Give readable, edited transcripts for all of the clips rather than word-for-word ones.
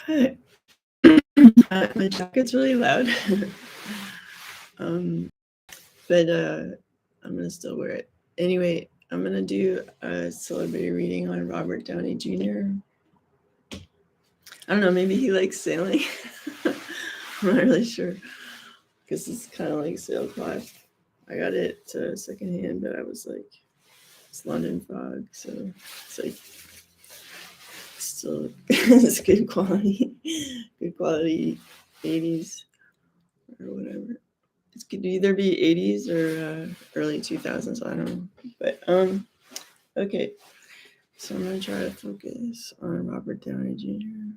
Hi. My jacket's really loud. um, but I'm gonna still wear it. Anyway, I'm gonna do a celebrity reading on Robert Downey Jr. I don't know, maybe he likes sailing. I'm not really sure because it's kind of like sailcloth. I got it secondhand, but I was like, it's London fog, so it's like still it's good quality, good quality 80s or whatever. It could either be 80s or early 2000s. I don't know. But okay. So I'm gonna try to focus on Robert Downey Jr.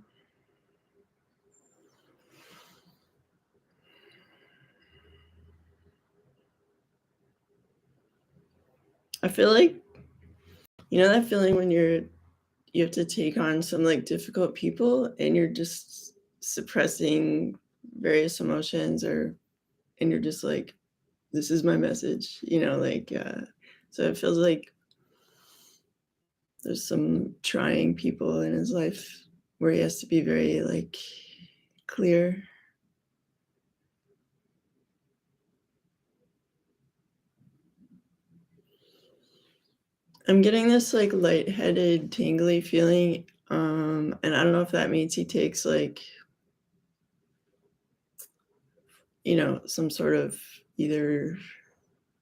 I feel like that feeling when you have to take on some like difficult people and you're just suppressing various emotions and you're just like, this is my message, so it feels like there's some trying people in his life where he has to be very like clear. I'm getting this like lightheaded, tingly feeling. And I don't know if that means he takes like, some sort of either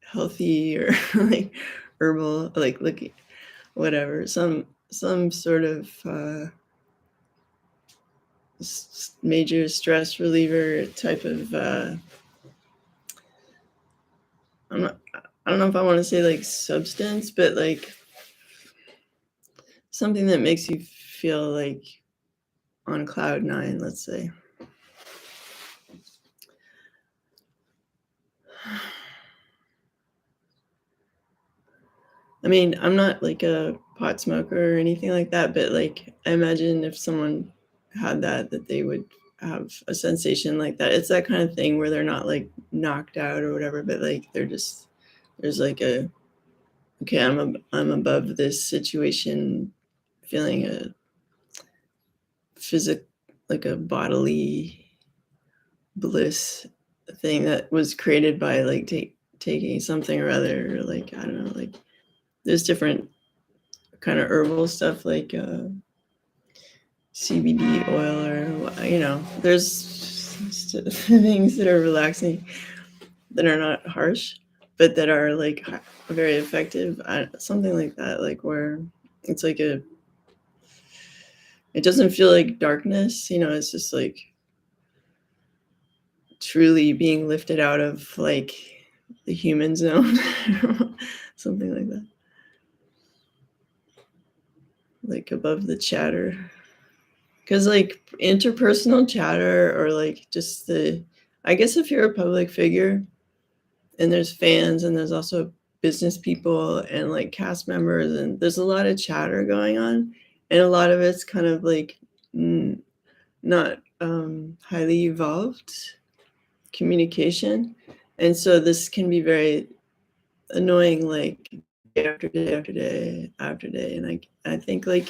healthy or like herbal, like looking whatever, some sort of major stress reliever type of I'm not I don't know if I want to say like substance, but like something that makes you feel like on cloud nine, let's say. I mean, I'm not like a pot smoker or anything like that, but like I imagine if someone had that they would have a sensation like that. It's that kind of thing where they're not like knocked out or whatever, but like there's like a okay, I'm above this situation, feeling a physic like a bodily bliss thing that was created by like taking something or other, or like I don't know, like there's different kind of herbal stuff like CBD oil or there's things that are relaxing that are not harsh, but that are like very effective. Something like that, like where it's like it doesn't feel like darkness, it's just like truly being lifted out of like the human zone, something like that, like above the chatter. Because like interpersonal chatter or like just I guess if you're a public figure and there's fans and there's also business people and like cast members and there's a lot of chatter going on and a lot of it's kind of like not highly evolved communication, and so this can be very annoying, like day after day after day after day. And I think like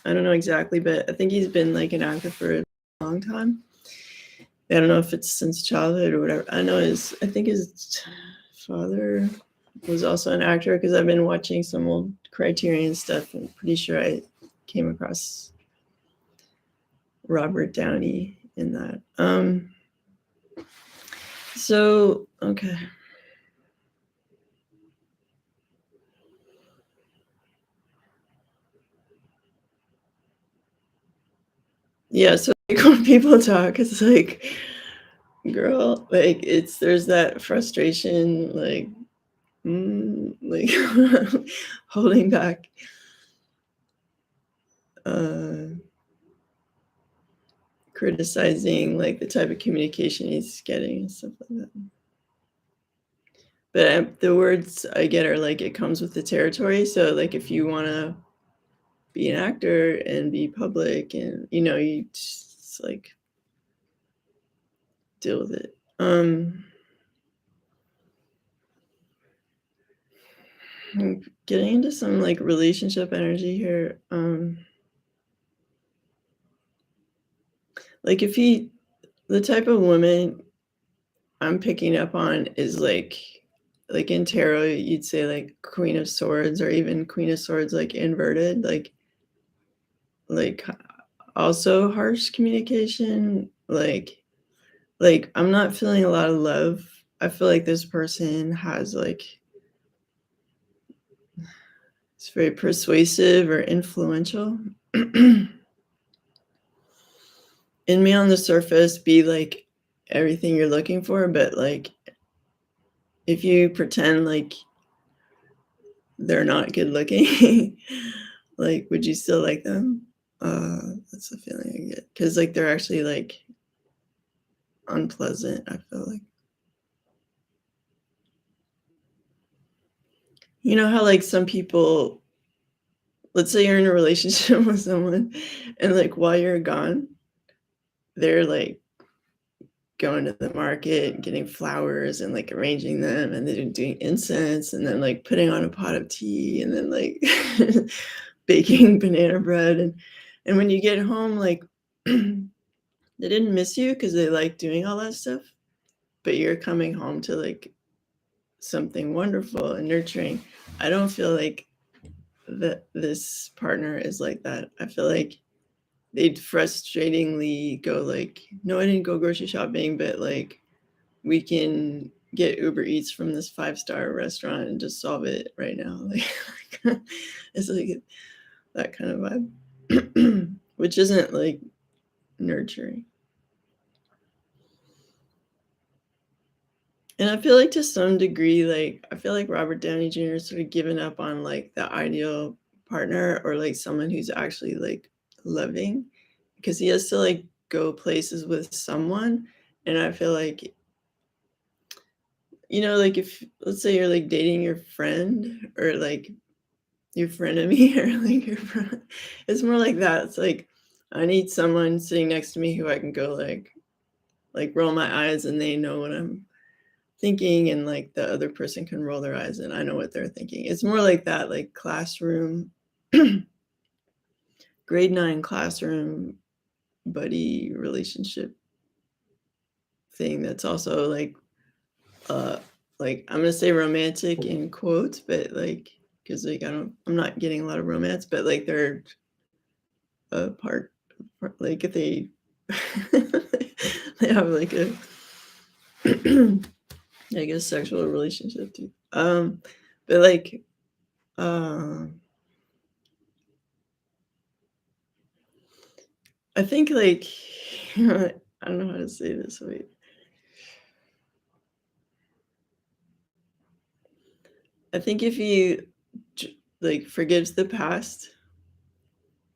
I don't know exactly, but I think he's been like an actor for a long time. I don't know if it's since childhood or whatever. I think his father was also an actor because I've been watching some old Criterion stuff and pretty sure I came across Robert Downey in that. So okay. Yeah, so like when people talk, it's like, girl, like there's that frustration, like holding back, uh, criticizing like the type of communication he's getting and stuff like that. But the words I get are like it comes with the territory. So like if you want to be an actor and be public, and you just like deal with it. I'm getting into some like relationship energy here. Like if he the type of woman I'm picking up on is like in tarot, you'd say like Queen of Swords or even Queen of Swords like inverted, like also harsh communication, like I'm not feeling a lot of love. I feel like this person has like it's very persuasive or influential. And may on the surface be like everything you're looking for, but like if you pretend like they're not good looking, like would you still like them? That's the feeling I get. Because like they're actually like unpleasant, I feel like. You know how like some people, let's say you're in a relationship with someone and like while you're gone, they're like going to the market and getting flowers and like arranging them and then doing incense and then like putting on a pot of tea and then like baking banana bread and when you get home like they didn't miss you because they like doing all that stuff, but you're coming home to like something wonderful and nurturing. I don't feel like that this partner is like that. I feel like they'd frustratingly go like, no, I didn't go grocery shopping, but like we can get Uber Eats from this 5-star restaurant and just solve it right now. Like it's like that kind of vibe, which isn't like nurturing. And I feel like to some degree, like I feel like Robert Downey Jr. sort of given up on like the ideal partner or like someone who's actually like loving because he has to like go places with someone. And I feel like, you know, like if let's say you're like dating your friend or like your frenemy or like your friend, it's more like that. It's like I need someone sitting next to me who I can go like roll my eyes and they know what I'm thinking and like the other person can roll their eyes and I know what they're thinking. It's more like that, like classroom, grade 9 classroom buddy relationship thing that's also uh like I'm gonna say romantic in quotes, but like because like I'm not getting a lot of romance, but like they're a part like if they they have like a I guess sexual relationship too. But like I think like I don't know how to say this. Wait. I think if he like forgives the past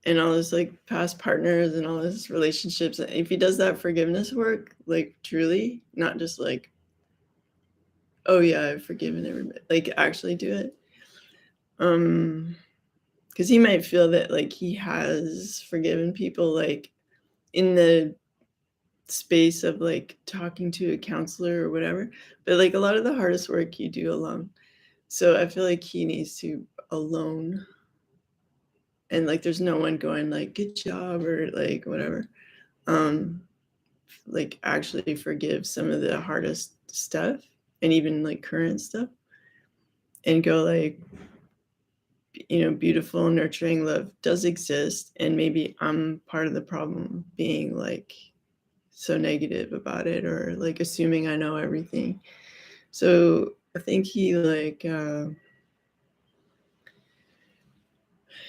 and all his like past partners and all his relationships, if he does that forgiveness work, like truly, not just like, oh yeah, I've forgiven everybody, like actually do it. Because he might feel that like he has forgiven people like in the space of like talking to a counselor or whatever, but like a lot of the hardest work you do alone. So I feel like he needs to alone and like there's no one going like good job or like whatever. Um like actually forgive some of the hardest stuff and even like current stuff and go like, you know, beautiful nurturing love does exist and maybe I'm part of the problem being like so negative about it or like assuming I know everything. So I think he like in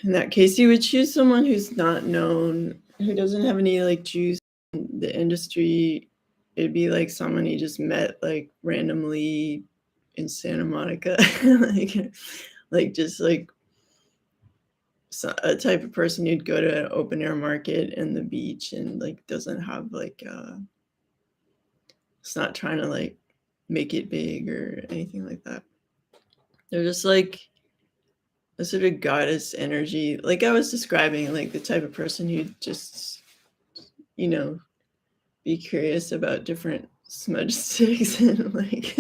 that case you would choose someone who's not known, who doesn't have any like juice in the industry. It'd be like someone you just met like randomly in Santa Monica, like just like a type of person you'd go to an open air market and the beach and like doesn't have like it's not trying to like make it big or anything like that. They're just like a sort of goddess energy, like I was describing, like the type of person who just, you know, be curious about different smudge sticks and like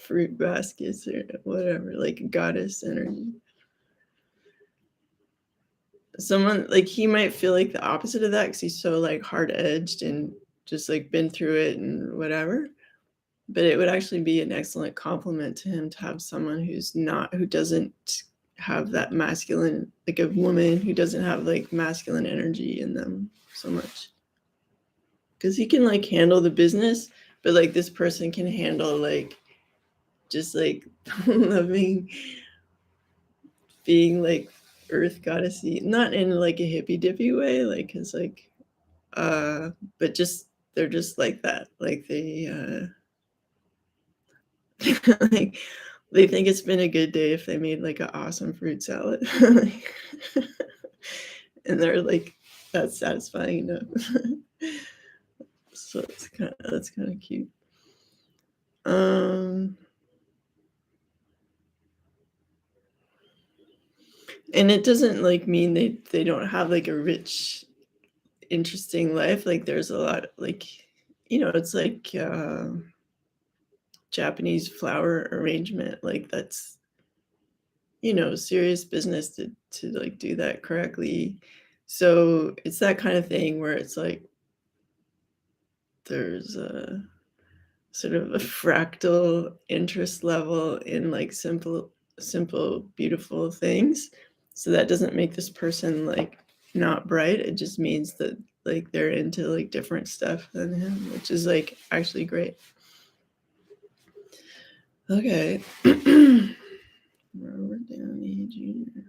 fruit baskets or whatever, like goddess energy. someone like he might feel like the opposite of that because he's so like hard edged and just like been through it and whatever. But it would actually be an excellent compliment to him to have someone who doesn't have that masculine, like a woman who doesn't have like masculine energy in them so much. Because he can like handle the business, but like this person can handle like just like loving being like earth goddessy, not in like a hippy dippy way, like because like but just they're just like that. Like like they think it's been a good day if they made like an awesome fruit salad. And they're like, that's satisfying enough. So that's kind of cute. And it doesn't like mean they don't have like a rich, interesting life. Like there's a lot like, it's like Japanese flower arrangement. Like that's, serious business to like do that correctly. So it's that kind of thing where it's like there's a sort of a fractal interest level in like simple beautiful things. So that doesn't make this person like not bright. It just means that like they're into like different stuff than him, which is like actually great. Okay. Robert Downey Jr.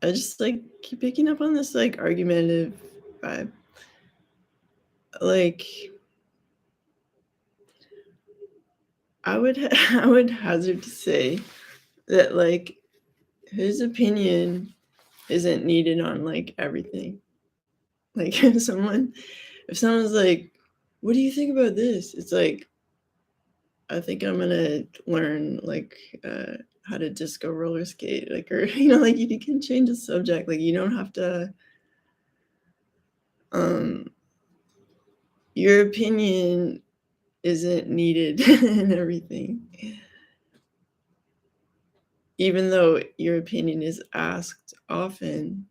I just like keep picking up on this like argumentative vibe. Like I would I would hazard to say that like his opinion isn't needed on like everything. Like if someone's like, what do you think about this? It's like, I think I'm gonna learn like how to disco roller skate, like, or like you can change the subject. Like you don't have to your opinion isn't needed in everything. Even though your opinion is asked often,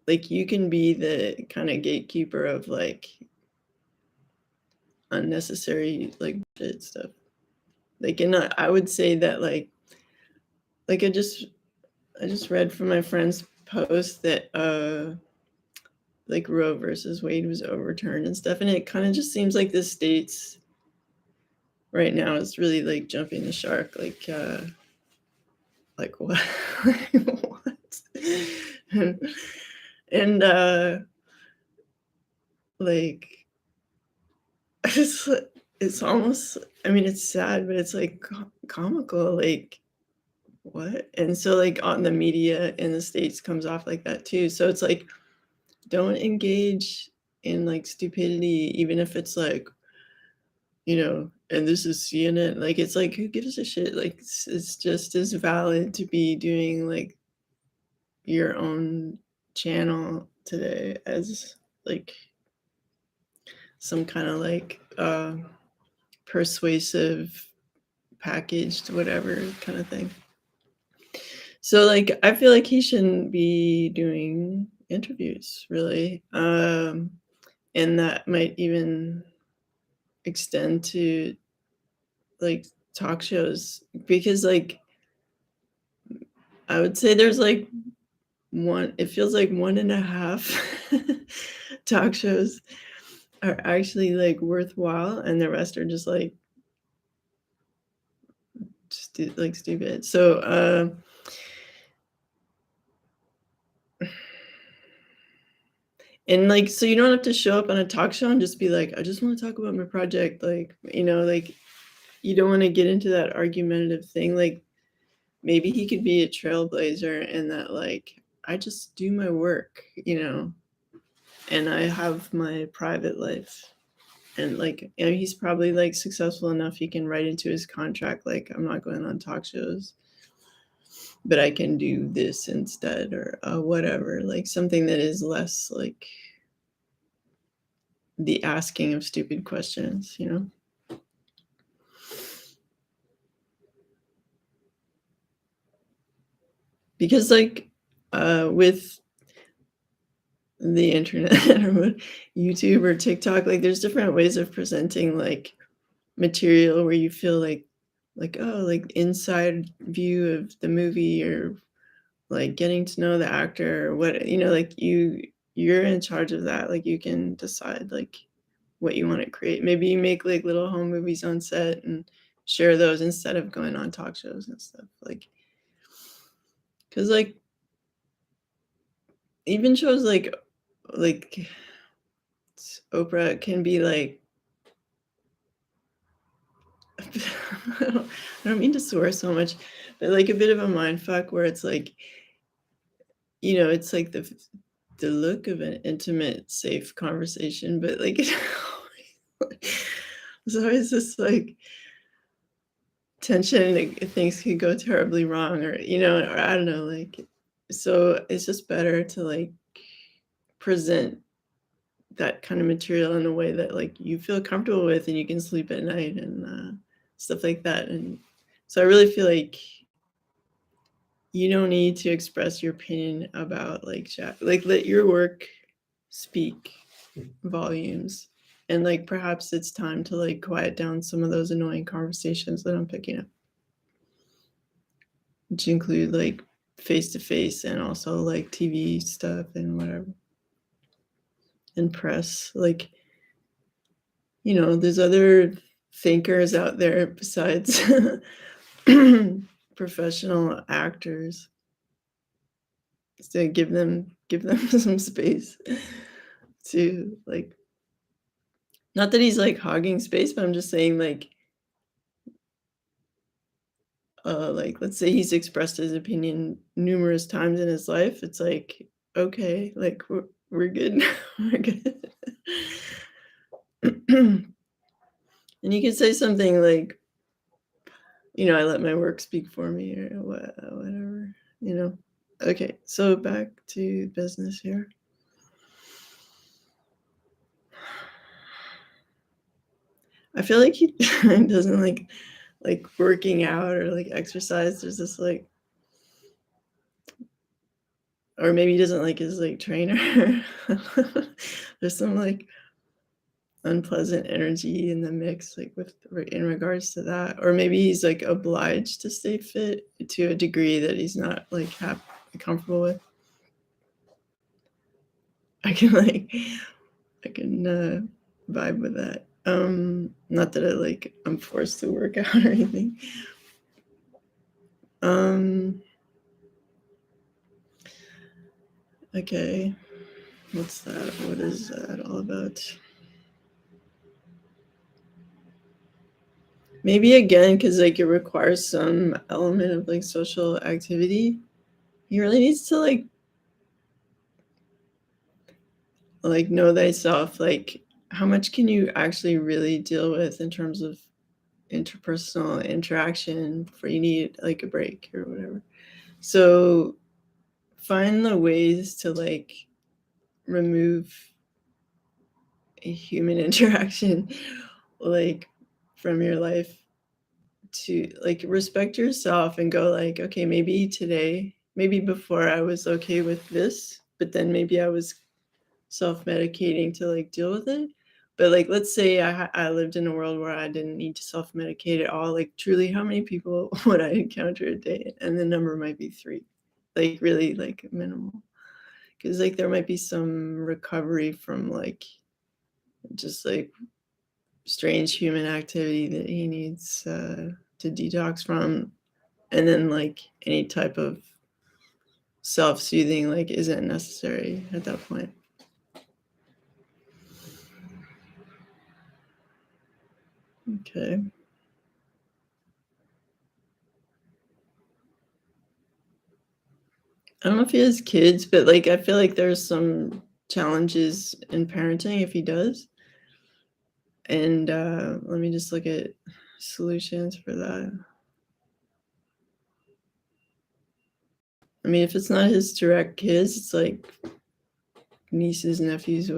like you can be the kind of gatekeeper of like unnecessary like shit stuff. Like, and I would say that like I just read from my friend's post that like Roe versus Wade was overturned and stuff, and it kind of just seems like the states right now is really like jumping the shark. Like what? What? And like it's almost, I mean it's sad, but it's like comical, like what? And so like on the media in the states comes off like that too. So it's like don't engage in like stupidity, even if it's like, and this is CNN. Like it's like who gives a shit? Like it's just as valid to be doing like your own channel today as like some kind of like persuasive packaged whatever kind of thing. So like I feel like he shouldn't be doing interviews really. And that might even extend to like talk shows because like I would say there's like it feels like 1.5 talk shows are actually like worthwhile and the rest are just like like stupid. So and like so you don't have to show up on a talk show and just be like, I just want to talk about my project, like like you don't want to get into that argumentative thing. Like maybe he could be a trailblazer and that like I just do my work, and I have my private life. And like he's probably like successful enough he can write into his contract like I'm not going on talk shows, but I can do this instead or whatever, like something that is less like the asking of stupid questions, because like with the internet or YouTube or TikTok, like, there's different ways of presenting, like, material where you feel like, oh, like, inside view of the movie or, like, getting to know the actor or what like, you're in charge of that, like, you can decide, like, what you wanna create. Maybe you make, like, little home movies on set and share those instead of going on talk shows and stuff, like, because like, even shows like Oprah can be, like I don't mean to swear so much, but, like, a bit of a mind fuck where it's like, it's like the look of an intimate, safe conversation, but, like, there's always this, like, tension, like, things could go terribly wrong or, or I don't know, like, so it's just better to, like, present that kind of material in a way that, like, you feel comfortable with and you can sleep at night and, stuff like that, and so I really feel like you don't need to express your opinion about, like, like, let your work speak volumes, and, like, perhaps it's time to, like, quiet down some of those annoying conversations that I'm picking up, which include, like, face to face and also, like, TV stuff and whatever, and press, like, there's other thinkers out there besides professional actors. So give them some space to, like, not that he's, like, hogging space, but I'm just saying, like, let's say he's expressed his opinion numerous times in his life, it's like, "Okay, like, we're good now, we're good." And you could say something like, "I let my work speak for me," or whatever, you know? Okay, so back to business here. I feel like he doesn't like working out or, like, exercise. There's this, like, or maybe he doesn't like his, like, trainer. There's some, like, unpleasant energy in the mix, like, in regards to that, or maybe he's, like, obliged to stay fit to a degree that he's not, like, comfortable with. I can, like vibe with that. Not that I'm forced to work out or anything. Um, okay. What's that? What is that all about? Maybe again, because like it requires some element of like social activity. He really needs to like know thyself. Like how much can you actually really deal with in terms of interpersonal interaction before you need like a break or whatever. So find the ways to like remove a human interaction like from your life to like respect yourself and go like, okay, maybe today, maybe before I was okay with this, but then maybe I was self-medicating to like deal with it. But like, let's say I lived in a world where I didn't need to self-medicate at all. Like, truly, how many people would I encounter a day? And the number might be 3, like really like minimal. Because like there might be some recovery from like just like strange human activity that he needs to detox from, and then like any type of self-soothing like isn't necessary at that point. Okay. I don't know if he has kids, but like I feel like there's some challenges in parenting if he does. And let me just look at solutions for that. I mean, if it's not his direct kids, it's like nieces, nephews,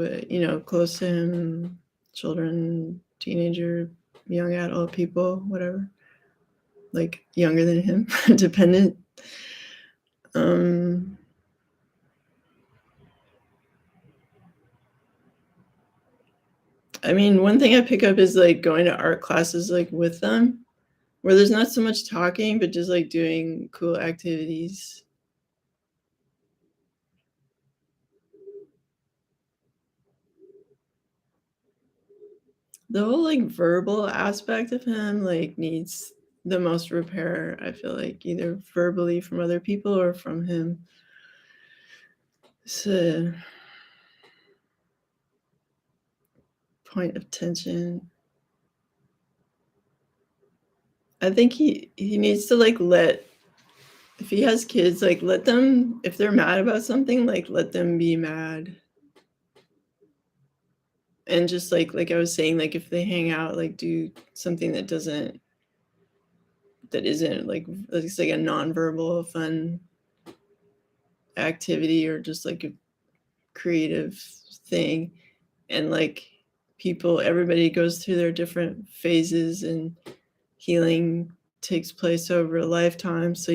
close to him, children, teenager, young adult people, whatever, like younger than him, dependent. Um, I mean, one thing I pick up is, like, going to art classes, like, with them, where there's not so much talking, but just, like, doing cool activities. The whole, like, verbal aspect of him, like, needs the most repair, I feel like, either verbally from other people or from him. It's a point of tension. I think he needs to, like, let if he has kids, like, let them if they're mad about something, like, let them be mad. And just like I was saying, like, if they hang out, like, do something that isn't, like, it's like a nonverbal fun activity or just, like, a creative thing, and, like, everybody goes through their different phases, and healing takes place over a lifetime, so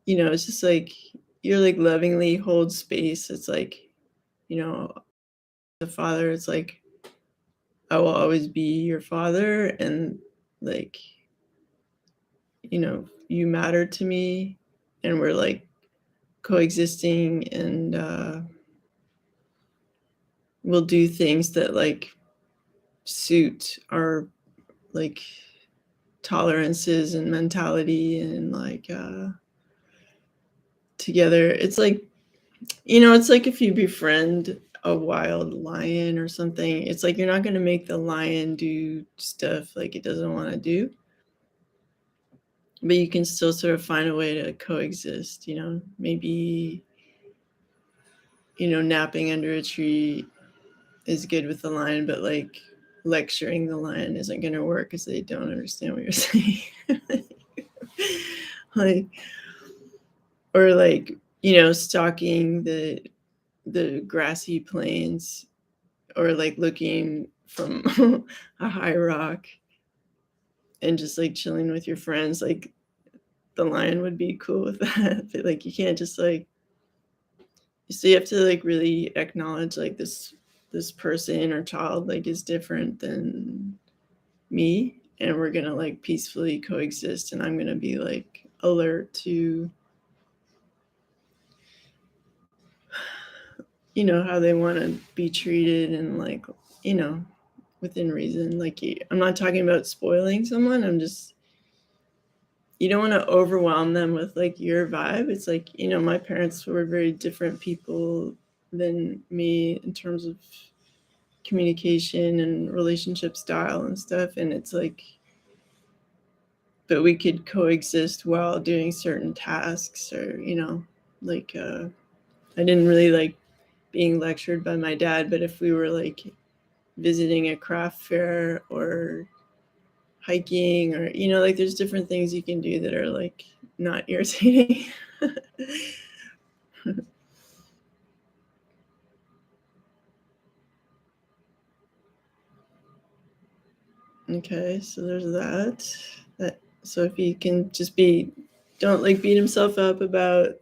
it's just, like, you're, like, lovingly hold space. It's like, you know, the father, it's like, "I will always be your father, and, like, you matter to me, and we're, like, coexisting, and, we'll do things that, like, suit our, like, tolerances and mentality and, like, together." It's like it's like if you befriend a wild lion or something, it's like you're not gonna make the lion do stuff, like, it doesn't wanna do, but you can still sort of find a way to coexist, Maybe, napping under a tree is good with the lion, but, like, lecturing the lion isn't gonna work because they don't understand what you're saying. Like, or, like, stalking the grassy plains, or, like, looking from a high rock and just, like, chilling with your friends, like, the lion would be cool with that, but, like, you can't just, like so you have to, like, really acknowledge, like, this person or child, like, is different than me, and we're gonna, like, peacefully coexist, and I'm gonna be, like, alert to, how they wanna be treated, and, like, you know, within reason. Like, I'm not talking about spoiling someone, I'm just you don't wanna overwhelm them with, like, your vibe. It's like, my parents were very different people than me in terms of communication and relationship style and stuff, and it's like but we could coexist while doing certain tasks, or, like, I didn't really like being lectured by my dad, but if we were, like, visiting a craft fair or hiking, or, like, there's different things you can do that are, like, not irritating. Okay, so there's so if he can just don't, like, beat himself up about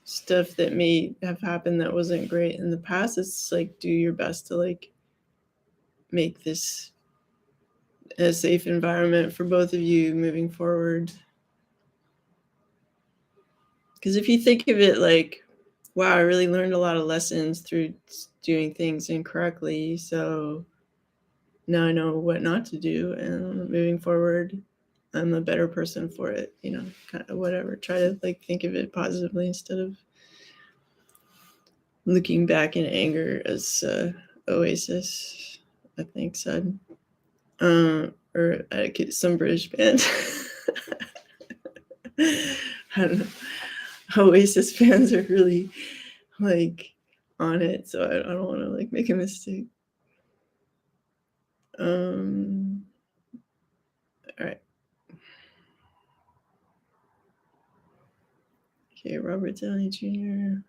stuff that may have happened that wasn't great in the past. It's like, do your best to, like, make this a safe environment for both of you moving forward. Because if you think of it like, wow, I really learned a lot of lessons through doing things incorrectly, so now I know what not to do, and moving forward, I'm a better person for it, kind of whatever. Try to, like, think of it positively instead of looking back in anger, as Oasis, I think, said. Or some British band. I don't know. Oasis fans are really, like, on it, so I don't want to, like, make a mistake. All right. Okay, Robert Downey Jr.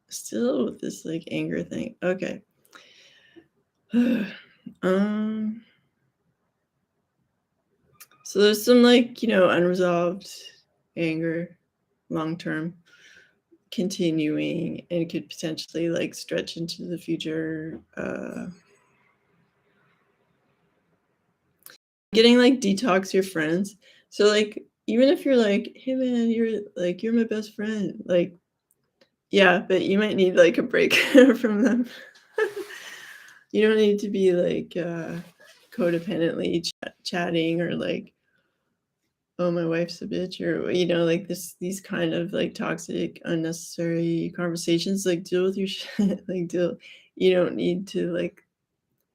Still with this, like, anger thing. Okay. um. So there's some, like, unresolved anger, long term, continuing, and could potentially, like, stretch into the future. getting, like, detox your friends. So, like, even if you're like, "Hey, man, you're my best friend," like, yeah, but you might need, like, a break from them. You don't need to be, like, codependently chatting or, like, "Oh, my wife's a bitch," or, like, these kind of, like, toxic, unnecessary conversations, like, deal with your shit, like, deal you don't need to, like,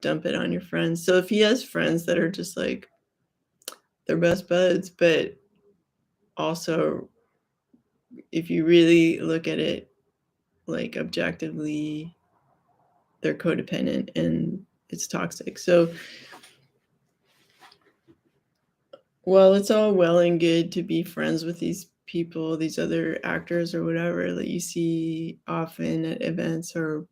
dump it on your friends. So if he has friends that are just, like, they're best buds, but also, if you really look at it, like, objectively, they're codependent and it's toxic. So, while it's all well and good to be friends with these people, these other actors or whatever that you see often at events or,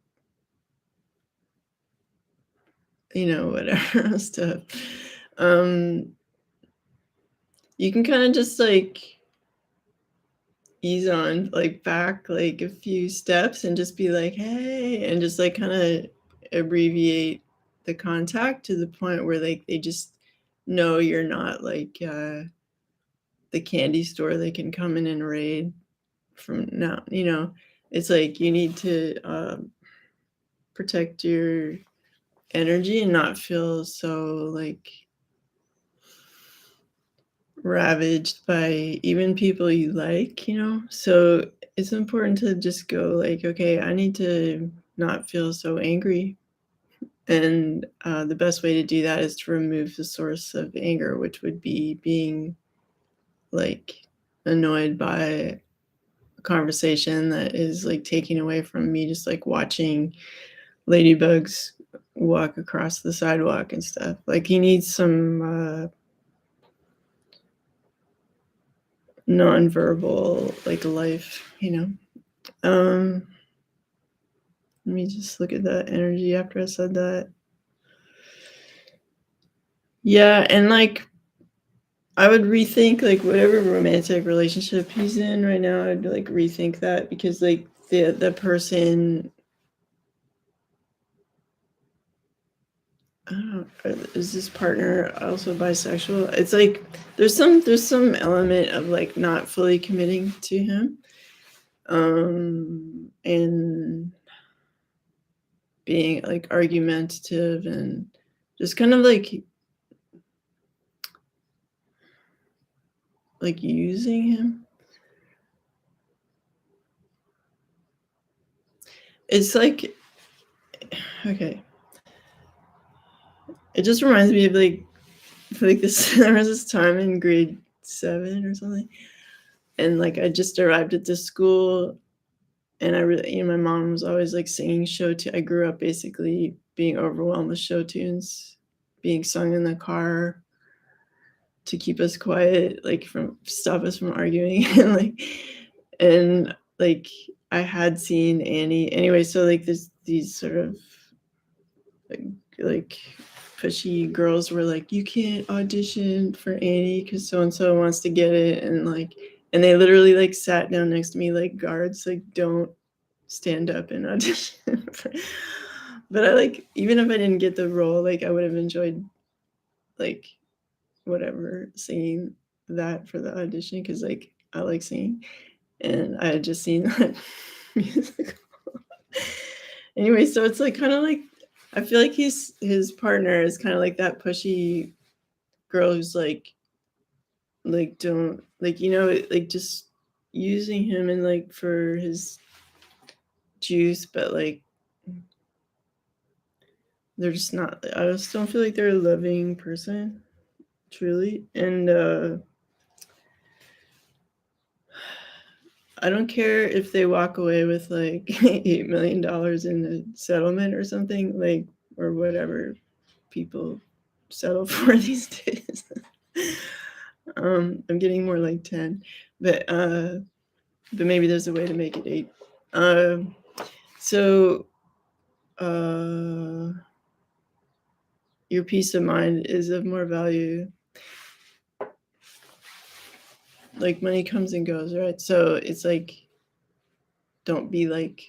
whatever stuff, um, you can kinda just, like, ease on, like, back, like, a few steps and just be like, "Hey," and just, like, kinda abbreviate the contact to the point where, like, they just know you're not, like, the candy store they can come in and raid from now, It's like you need to, protect your energy and not feel so, like, ravaged by even people you like, So, it's important to just go like, "Okay, I need to not feel so angry," and, the best way to do that is to remove the source of anger, which would be being, like, annoyed by a conversation that is, like, taking away from me just, like, watching ladybugs walk across the sidewalk and stuff. Like, he needs some, nonverbal, like, life, Um, let me just look at that energy after I said that. Yeah, and, like, I would rethink, like, whatever romantic relationship he's in right now, I'd, like, rethink that because, like, the person I don't know, is this partner also bisexual? It's like there's some element of, like, not fully committing to him, and being, like, argumentative and just kind of, like, using him. It's like okay, it just reminds me of, like, this there was this time in grade 7 or something, and, like, I just arrived at this school, and I really my mom was always, like, singing I grew up basically being overwhelmed with show tunes being sung in the car to keep us quiet, like, from stop us from arguing, and, I had seen Annie anyway, so, like, these sort of, like like, pushy girls were like, "You can't audition for Annie because so and so wants to get it," and they literally, like, sat down next to me like guards, like, "Don't stand up and audition for" but even if I didn't get the role, like, I would have enjoyed, like, whatever, singing that for the audition because, like, I like singing, and I had just seen that musical. Anyway, so it's, like, kinda like I feel like his partner is kinda like that pushy girl who's, don't like, just using him and, like, for his juice, but, like, they're just not I just don't feel like they're a loving person, truly, and, I don't care if they walk away with, like, $8 million in a settlement or something, like, or whatever people settle for these days. I'm getting more like 10, but, uh but maybe there's a way to make it 8. Um, so, uh, your peace of mind is of more value. Like, money comes and goes, right? So, it's like, don't be, like,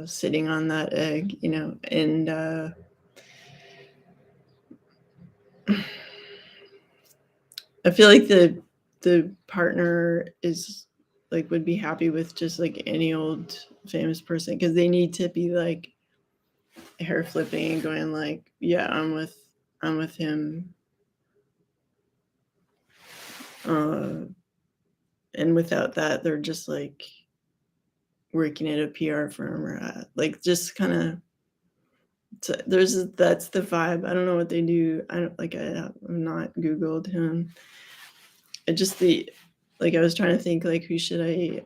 sitting on that egg, and, I feel like the partner is like would be happy with just like any old famous person because they need to be like hair flipping and going like, yeah, I'm with him. And without that, they're just like working at a PR firm or like just kind of. That's the vibe. I don't know what they do. I don't like. I've not Googled him. It just like I was trying to think like who should I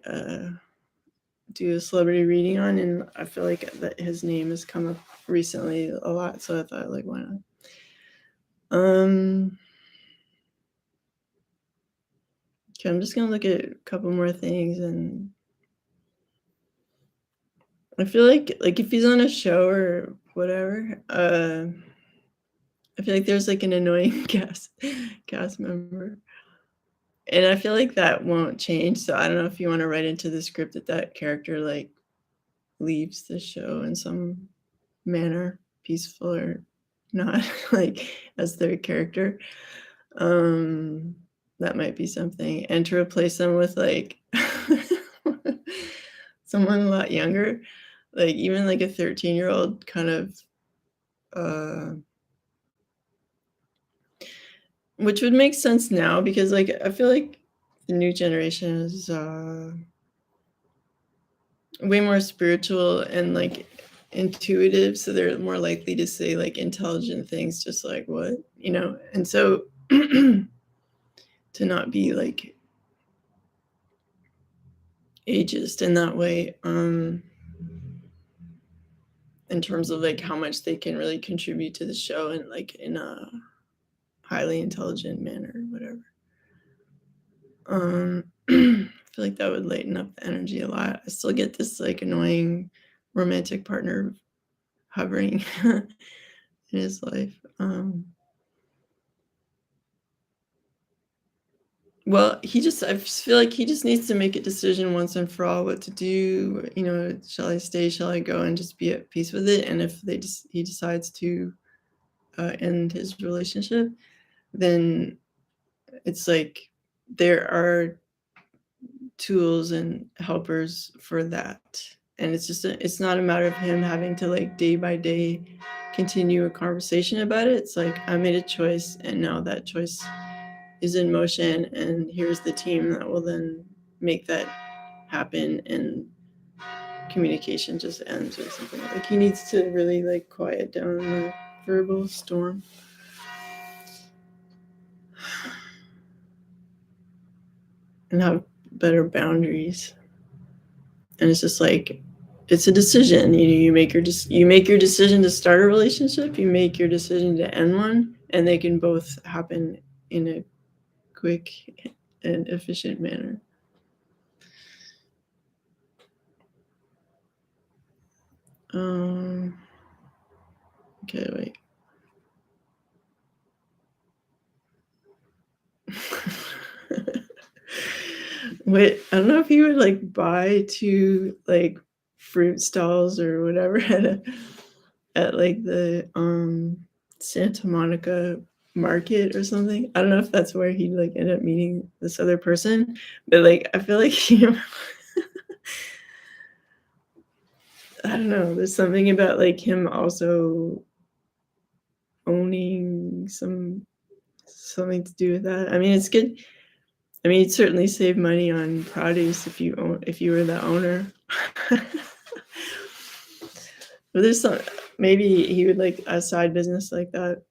do a celebrity reading on, and I feel like that his name has come up recently a lot. So I thought like why not? Okay, I'm just gonna look at a couple more things, and I feel like if he's on a show or whatever, I feel like there's like an annoying cast member. And I feel like that won't change. So I don't know if you want to write into the script that character like leaves the show in some manner, peaceful or not, like as their character. That might be something. And to replace them with like someone a lot younger, like even like a 13-year-old kind of which would make sense now because like I feel like the new generation is way more spiritual and like intuitive, so they're more likely to say like intelligent things just like what, and so to not be like ageist in that way, in terms of like how much they can really contribute to the show and like in a highly intelligent manner or whatever. I feel like that would lighten up the energy a lot. I still get this like annoying romantic partner hovering in his life. Well, I just feel like he just needs to make a decision once and for all what to do. Shall I stay? Shall I go? And just be at peace with it. And if he decides to end his relationship, then it's like there are tools and helpers for that. And it's not a matter of him having to like day by day continue a conversation about it. It's like I made a choice and now that choice is in motion and here's the team that will then make that happen, and communication just ends or something. Like he needs to really like quiet down the verbal storm. And have better boundaries. And it's just like it's a decision. You make your decision to start a relationship, you make your decision to end one, and they can both happen in a quick and efficient manner. Okay, wait. Wait, I don't know if you would like buy two like fruit stalls or whatever at like the Santa Monica market or something. I don't know if that's where he'd like end up meeting this other person, but like I feel like I don't know, there's something about like him also owning something to do with that. I mean, it's good. I mean, you'd certainly save money on produce if you were the owner. But there's maybe he would like a side business like that.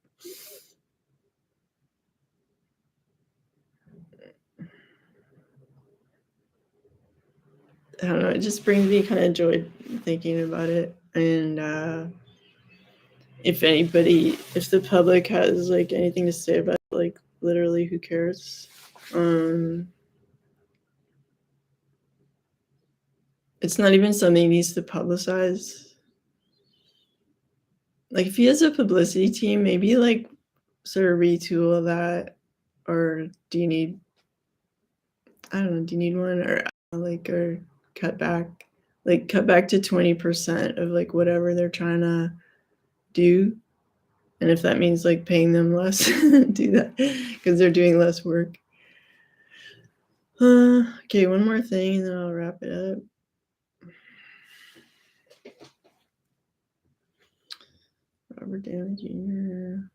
I don't know. It just brings me kind of joy thinking about it. And if the public has like anything to say about it, like literally, who cares? It's not even something he needs to publicize. Like if he has a publicity team, maybe like sort of retool that, or do you need? I don't know. Do you need one or cut back? Like cut back to 20% of like whatever they're trying to do. And if that means like paying them less, do that because they're doing less work. Okay, one more thing and then I'll wrap it up. Robert Downey Jr.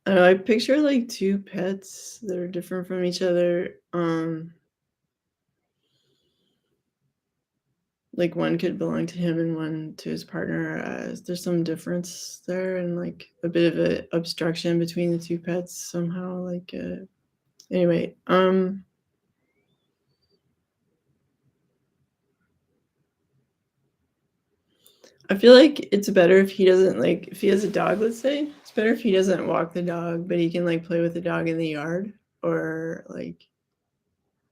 I don't know, I picture like two pets that are different from each other. Like one could belong to him and one to his partner. There's some difference there and like a bit of a obstruction between the two pets somehow. Like anyway, I feel like it's better if he doesn't like if he has a dog, let's say, it's better if he doesn't walk the dog, but he can like play with the dog in the yard or like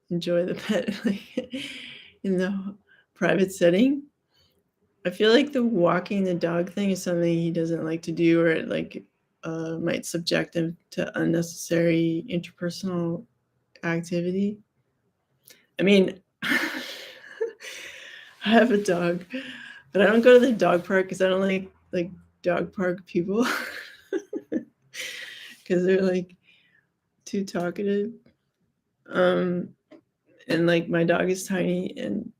enjoy the pet like in the private setting. I feel like the walking the dog thing is something he doesn't like to do, or it like might subject him to unnecessary interpersonal activity. I mean, I have a dog, but I don't go to the dog park because I don't like dog park people because they're like too talkative. Um, and like my dog is tiny, and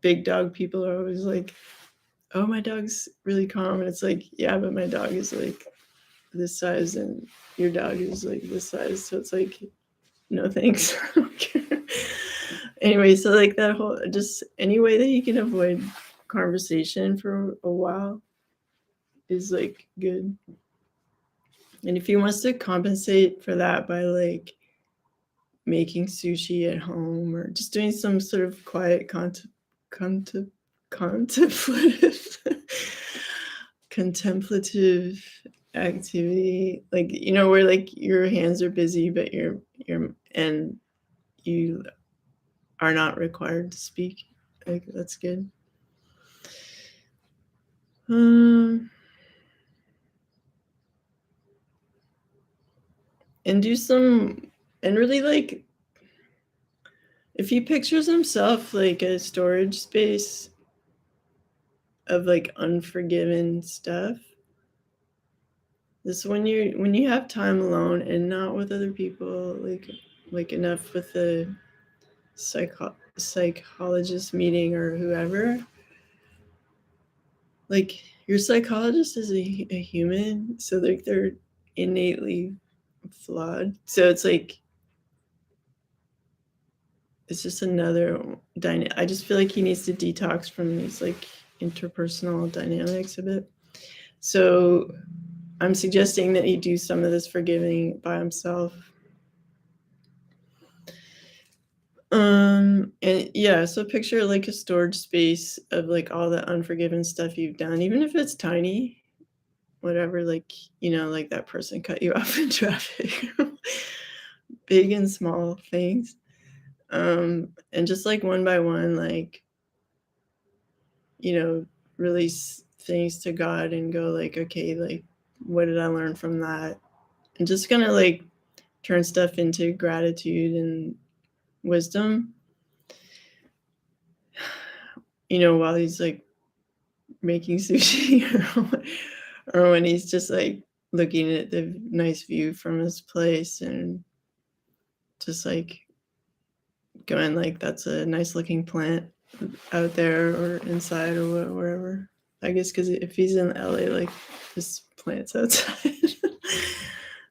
big dog people are always like, "Oh, my dog's really calm," and it's like, yeah, but my dog is like this size and your dog is like this size, so it's like no thanks. I don't care. Anyway, so like that whole just any way that you can avoid conversation for a while is like good. And if he wants to compensate for that by like making sushi at home or just doing some sort of quiet contemplative contemplative activity, like where like your hands are busy but you're and you are not required to speak, like that's good. um and do some and really like if he pictures himself like a storage space of like unforgiven stuff, this when you have time alone and not with other people, like enough with the psychologist meeting or whoever, like your psychologist is a human, so like they're innately flawed, so it's like it's just another dynamic. I just feel like he needs to detox from these like interpersonal dynamics a bit. So I'm suggesting that he do some of this forgiving by himself. And yeah, so picture like a storage space of like all the unforgiven stuff you've done, even if it's tiny, whatever, like, like that person cut you off in traffic, big and small things. And just like one by one, like, release things to God and go like, okay, like, what did I learn from that? And just gonna like turn stuff into gratitude and wisdom, while he's like making sushi or when he's just like looking at the nice view from his place and just like going like that's a nice looking plant out there or inside or wherever. I guess because if he's in LA, like this plant's outside.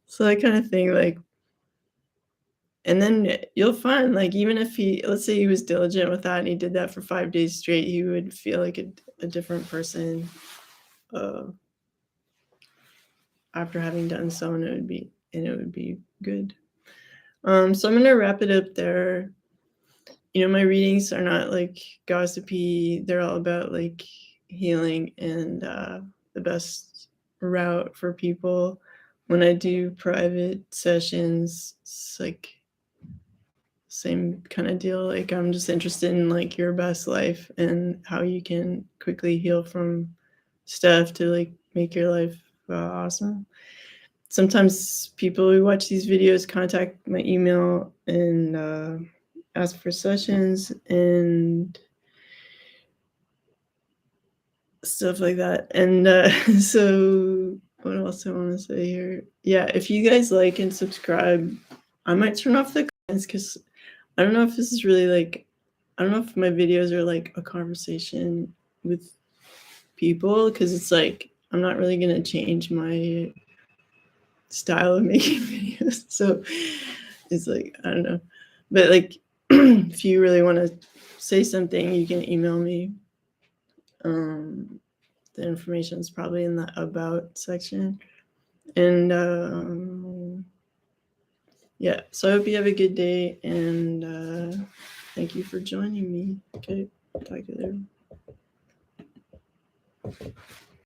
So that kind of thing, like, and then you'll find like even if let's say he was diligent with that and he did that for 5 days straight, he would feel like a different person uh, after having done so, and it would be good. So I'm gonna wrap it up there. My readings are not like gossipy. They're all about like healing and the best route for people. When I do private sessions, it's like same kind of deal. Like I'm just interested in like your best life and how you can quickly heal from stuff to like make your life awesome. Sometimes people who watch these videos contact my email and ask for sessions and stuff like that. And so What else I want to say here? Yeah, if you guys like and subscribe, I might turn off the comments because I don't know if this is really like, I don't know if my videos are like a conversation with people, because it's like I'm not really gonna change my style of making videos. So it's like, I don't know. But like if you really want to say something, you can email me. The information is probably in the about section. And yeah, so I hope you have a good day, and thank you for joining me. Okay, talk to you later.